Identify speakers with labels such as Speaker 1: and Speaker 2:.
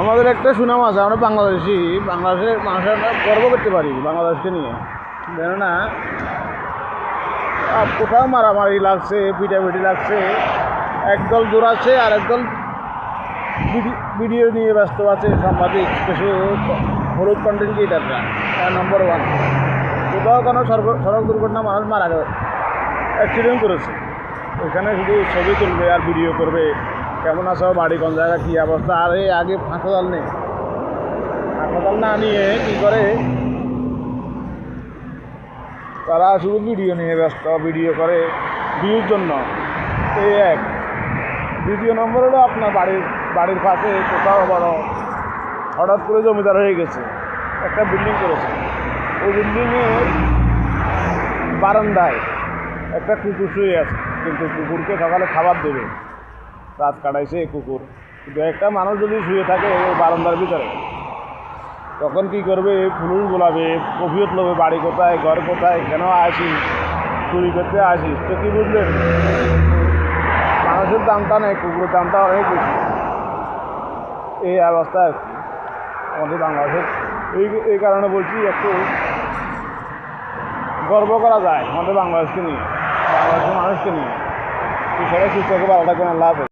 Speaker 1: আমাদের একটা সুনাম আছে, আমরা বাংলাদেশি। বাংলাদেশের মানুষের আমরা গর্ব করতে পারি বাংলাদেশকে নিয়ে। কেননা কোথাও মারামারি লাগছে, পিটাপিটি লাগছে, একদল দৌড়াচ্ছে আর একদল ভিডিও নিয়ে ব্যস্ত আছে। সাংবাদিক, কিছু হলুদ কন্টেন্ট ক্রিয়েটাররা নম্বর ওয়ান। কোথাও কোনো সড়ক দুর্ঘটনা মানুষ মারা গেছে, অ্যাক্সিডেন্ট করেছে, ওইখানে শুধু ছবি তুলবে আর ভিডিও করবে, কেমন আছো, বাড়ি কোন জায়গায়, কী অবস্থা। আর এই আগে হাসপাতাল নেই, হাসপাতাল না নিয়ে কী করে তারা শুধু ভিডিও নিয়ে ব্যস্ত, ভিডিও করে ভিউর জন্য। এই এক। দ্বিতীয় নম্বর হলো আপনার বাড়ির পাশে কোথাও বড় হঠাৎ করে জমিদার হয়ে গেছে, একটা বিল্ডিং করেছে, ওই বিল্ডিংয়ের বারান্দায় একটা কুকুর শুয়ে আছে, কিন্তু কুকুরকে সকালে খাবার দেবে, রাত কাটাইছে কুকুর। কিন্তু একটা মানুষ যদি শুয়ে থাকে ওই বারান্দার ভিতরে, তখন কী করবে? পুলিশ গোলাবে, কফিয়ত লোবে, বাড়ি কোথায়, ঘর কোথায়, কেন আসি, চুরি করতে আসিস। তো কী বুঝলেন? মানুষের দামটা নেই, কুকুরের দামটা অনেক বেশি। এই অবস্থা আমাদের বাংলাদেশের। এই কারণে বলছি, একটু গর্ব করা যায় আমাদের বাংলাদেশকে নিয়ে, বাংলাদেশের মানুষকে নিয়ে। সেটা সুস্থ করে ভালো থাকবেন। আল্লাহ হাফেজ।